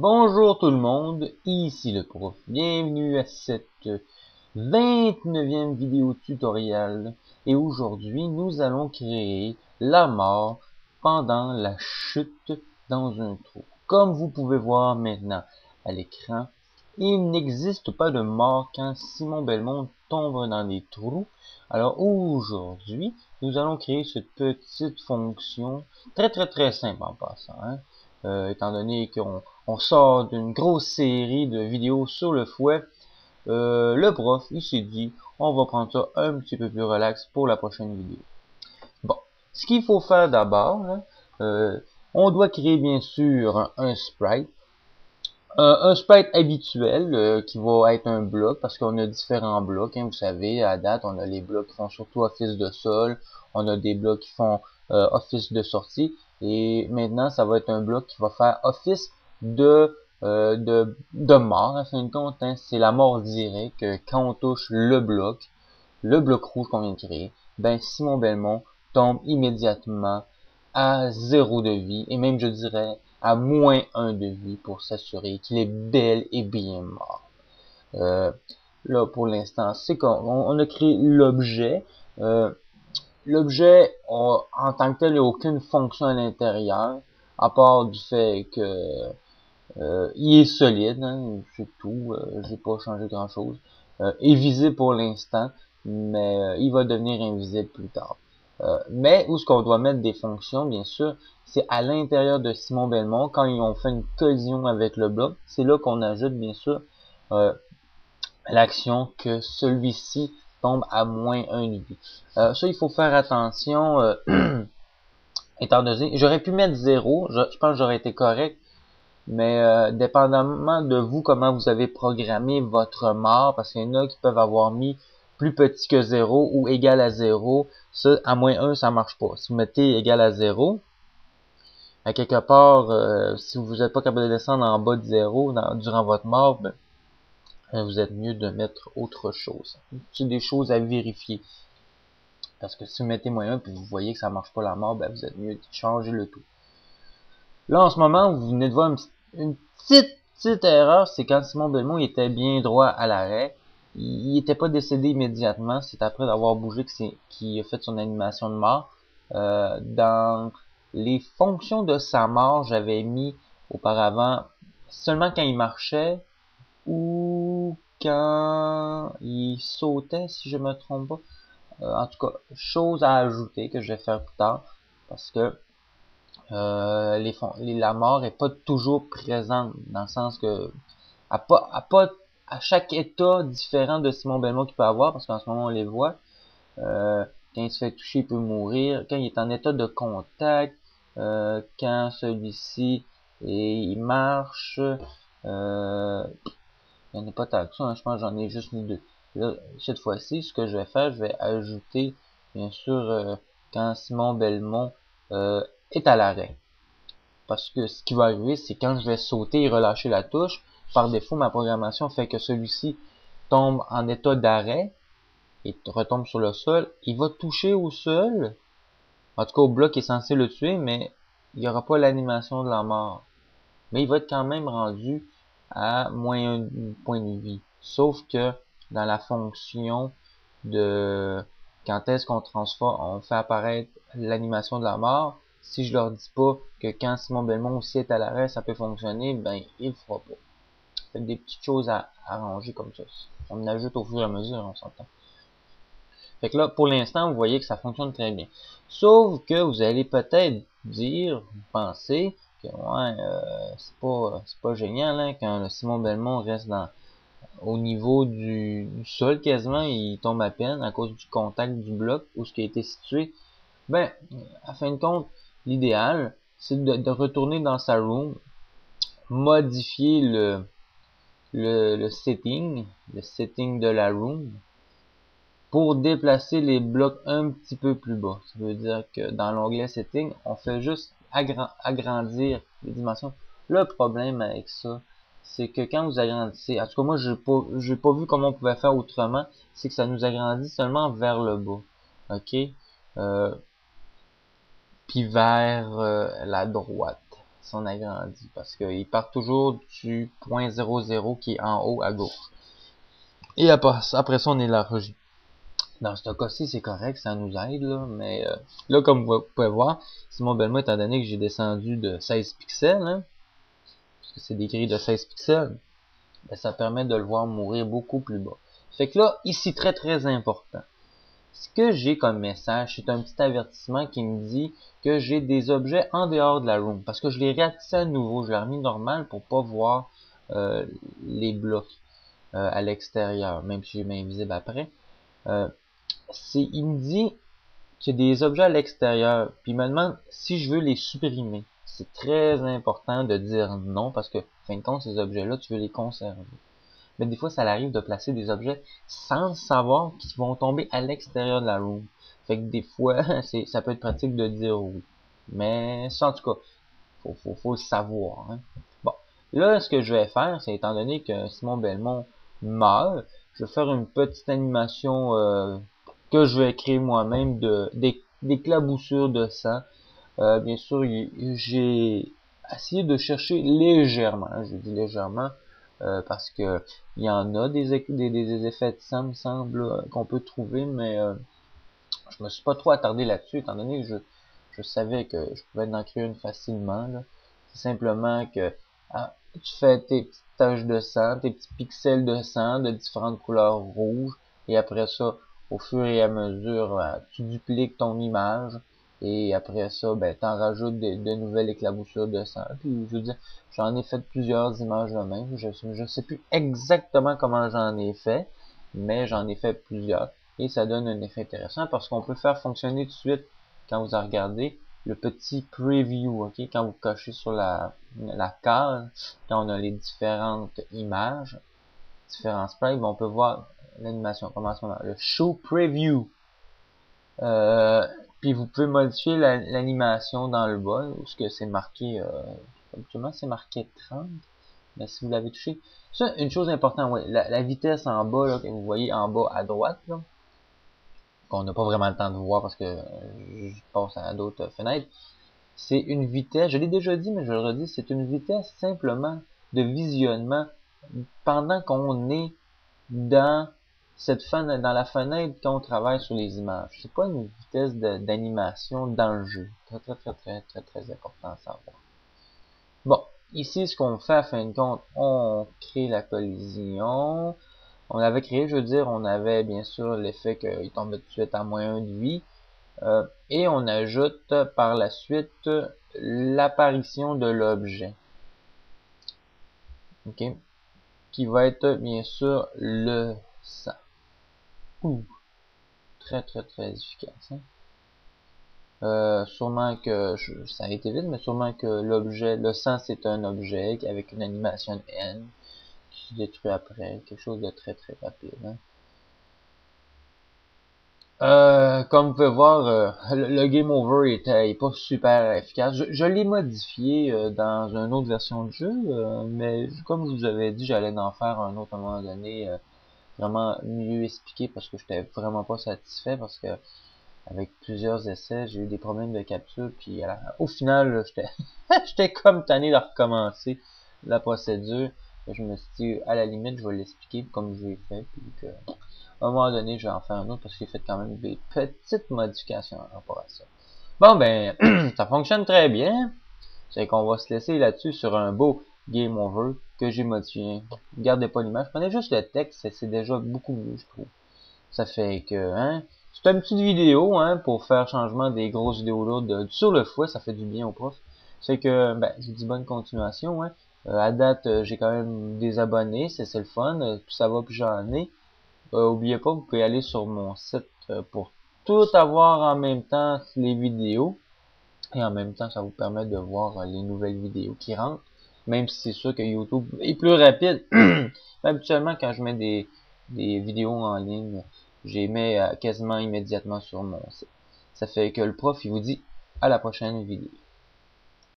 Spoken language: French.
Bonjour tout le monde, ici le prof. Bienvenue à cette 29e vidéo tutoriel. Et aujourd'hui, nous allons créer la mort pendant la chute dans un trou. Comme vous pouvez voir maintenant à l'écran, il n'existe pas de mort quand Simon Belmont tombe dans des trous. Alors aujourd'hui, nous allons créer cette petite fonction très simple en passant, étant donné qu'on sort d'une grosse série de vidéos sur le fouet, le prof, il s'est dit, on va prendre ça un petit peu plus relax pour la prochaine vidéo. Bon, ce qu'il faut faire d'abord, on doit créer bien sûr un sprite. Un sprite habituel qui va être un bloc parce qu'on a différents blocs, vous savez, à date on a les blocs qui font surtout office de sol, on a des blocs qui font office de sortie et maintenant ça va être un bloc qui va faire office de mort. En fin de compte, c'est la mort directe quand on touche le bloc rouge qu'on vient de créer, ben Simon Belmont tombe immédiatement à 0 de vie et même je dirais à -1 de vie pour s'assurer qu'il est bel et bien mort. Là pour l'instant c'est qu'on a créé l'objet. L'objet en tant que tel n'a aucune fonction à l'intérieur à part du fait que il est solide, c'est tout. J'ai pas changé grand chose. Est visible pour l'instant, mais il va devenir invisible plus tard. Mais où ce qu'on doit mettre des fonctions, bien sûr, c'est à l'intérieur de Simon Belmont, quand ils ont fait une collision avec le bloc, c'est là qu'on ajoute bien sûr l'action que celui-ci tombe à -1 de vie. Ça, il faut faire attention, étant donné, j'aurais pu mettre 0, je pense que j'aurais été correct, mais dépendamment de vous, comment vous avez programmé votre mort, parce qu'il y en a qui peuvent avoir mis plus petit que 0 ou égal à 0, ça, à -1, ça marche pas. Si vous mettez égal à 0, à quelque part, si vous n'êtes pas capable de descendre en bas de 0 durant votre mort, ben, vous êtes mieux de mettre autre chose. C'est des choses à vérifier. Parce que si vous mettez -1 puis vous voyez que ça marche pas la mort, ben, vous êtes mieux de changer le tout. Là, en ce moment, vous venez de voir une petite erreur, c'est quand Simon Belmont il était bien droit à l'arrêt. Il n'était pas décédé immédiatement, c'est après d'avoir bougé qu'il a fait son animation de mort. Dans les fonctions de sa mort, j'avais mis auparavant seulement quand il marchait ou quand il sautait, si je me trompe pas. En tout cas, chose à ajouter que je vais faire plus tard, parce que la mort est pas toujours présente, dans le sens que à chaque état différent de Simon Belmont qu'il peut avoir, parce qu'en ce moment on les voit, quand il se fait toucher il peut mourir, quand il est en état de contact, quand celui-ci il marche, il n'y en a pas tant que ça, je pense que j'en ai juste mis 2. Là, cette fois-ci, ce que je vais faire, je vais ajouter bien sûr quand Simon Belmont est à l'arrêt. Parce que ce qui va arriver, c'est quand je vais sauter et relâcher la touche, par défaut, ma programmation fait que celui-ci tombe en état d'arrêt et retombe sur le sol. Il va toucher au sol, en tout cas au bloc qui est censé le tuer, mais il n'y aura pas l'animation de la mort. Mais il va être quand même rendu à -1 point de vie. Sauf que dans la fonction de quand est-ce qu'on transforme, on fait apparaître l'animation de la mort, si je leur dis pas que quand Simon Belmont aussi est à l'arrêt, ça peut fonctionner, ben il le fera pas. Fait des petites choses à arranger comme ça. On ajoute au fur et à mesure, on s'entend. Fait que là, pour l'instant, vous voyez que ça fonctionne très bien. Sauf que vous allez peut-être dire, penser que ouais, c'est pas génial hein, quand le Simon Belmont reste au niveau du sol quasiment, il tombe à peine à cause du contact du bloc où ce qui a été situé. Ben, à fin de compte, l'idéal, c'est de retourner dans sa room, modifier le setting de la room, pour déplacer les blocs un petit peu plus bas. Ça veut dire que dans l'onglet Settings, on fait juste agrandir les dimensions. Le problème avec ça, c'est que quand vous agrandissez, en tout cas moi j'ai pas vu comment on pouvait faire autrement, c'est que ça nous agrandit seulement vers le bas. Ok? Puis vers la droite. son agrandi, parce qu'il part toujours du point 00 qui est en haut à gauche. Et après ça, on élargit. Dans ce cas-ci, c'est correct, ça nous aide, là, mais là, comme vous pouvez voir, Simon Belmont, étant donné que j'ai descendu de 16 pixels, hein, parce que c'est des grilles de 16 pixels, ben, ça permet de le voir mourir beaucoup plus bas. Fait que là, ici, très très important. Ce que j'ai comme message, c'est un petit avertissement qui me dit que j'ai des objets en dehors de la room. Parce que je l'ai réatissé à nouveau, je l'ai remis normal pour pas voir les blocs à l'extérieur, même si j'ai mis invisible après. Il me dit qu'il y a des objets à l'extérieur, puis il me demande si je veux les supprimer. C'est très important de dire non, parce que, fin de compte, ces objets-là, tu veux les conserver. Mais des fois, ça arrive de placer des objets sans savoir qu'ils vont tomber à l'extérieur de la room. Fait que des fois, ça peut être pratique de dire oui. Mais ça, en tout cas, faut le savoir. Hein. Bon, là, ce que je vais faire, c'est étant donné que Simon Belmont meurt, je vais faire une petite animation que je vais créer moi-même d'éclaboussures de sang. Bien sûr, j'ai essayé de chercher légèrement, je dis légèrement, parce que il y en a des effets de sang, me semble, qu'on peut trouver, mais je me suis pas trop attardé là-dessus, étant donné que je savais que je pouvais en créer une facilement. C'est simplement que tu fais tes petites taches de sang, tes petits pixels de sang de différentes couleurs rouges, et après ça, au fur et à mesure, tu dupliques ton image, et après ça, ben, t'en rajoutes de nouvelles éclaboussures de sang. Puis, je veux dire, j'en ai fait plusieurs images de même. Je sais plus exactement comment j'en ai fait, mais j'en ai fait plusieurs. Et ça donne un effet intéressant parce qu'on peut faire fonctionner tout de suite, quand vous regardez, le petit preview, ok? Quand vous cochez sur la case, quand on a les différentes images, différents sprites, ben on peut voir l'animation comme en ce moment. Le show preview. Puis vous pouvez modifier l'animation dans le bas, où ce que c'est marqué, habituellement c'est marqué 30, mais si vous l'avez touché. Ça, une chose importante, ouais, la vitesse en bas, là, que vous voyez en bas à droite, là, qu'on n'a pas vraiment le temps de voir parce que je passe à d'autres fenêtres, c'est une vitesse, je l'ai déjà dit, mais je le redis, c'est une vitesse simplement de visionnement pendant qu'on est dans dans la fenêtre quand on travaille sur les images. C'est pas une vitesse d'animation dans le jeu. Très important à savoir. Bon, ici, ce qu'on fait à fin de compte, on crée la collision. On avait créé, je veux dire, on avait bien sûr l'effet qu'il tombait tout de suite à moins 1 de vie. Et on ajoute par la suite l'apparition de l'objet. Ok, qui va être bien sûr le sang. Ouh, très efficace. Hein? Sûrement que ça a été vite, mais sûrement que l'objet, le sang, c'est un objet avec une animation de N qui se détruit après, quelque chose de très rapide. Hein? Comme vous pouvez voir, le Game Over est pas super efficace. Je l'ai modifié dans une autre version de jeu, mais comme je vous avais dit, j'allais en faire un autre à un moment donné, vraiment mieux expliqué parce que j'étais vraiment pas satisfait parce que avec plusieurs essais, j'ai eu des problèmes de capture, puis au final, j'étais j'étais comme tanné de recommencer la procédure. Et je me suis dit, à la limite, je vais l'expliquer comme je l'ai fait, puis que à un moment donné, je vais en faire un autre parce que j'ai fait quand même des petites modifications par rapport à ça. Bon, ben, ça fonctionne très bien. C'est qu'on va se laisser là-dessus sur un beau Game Over que j'ai modifié. Gardez pas l'image, prenez juste le texte, c'est déjà beaucoup mieux, je trouve. Ça fait que, hein, c'est une petite vidéo, hein, pour faire changement des grosses vidéos lourdes sur le fouet, ça fait du bien au prof. C'est que, ben, je vous dis bonne continuation, hein. À date, j'ai quand même des abonnés, c'est le fun, plus ça va, plus j'en ai. Oubliez pas, vous pouvez aller sur mon site pour tout avoir en même temps les vidéos. Et en même temps, ça vous permet de voir les nouvelles vidéos qui rentrent. Même si c'est sûr que YouTube est plus rapide. Habituellement, quand je mets des vidéos en ligne, je les mets quasiment immédiatement sur mon site. Ça fait que le prof, il vous dit à la prochaine vidéo.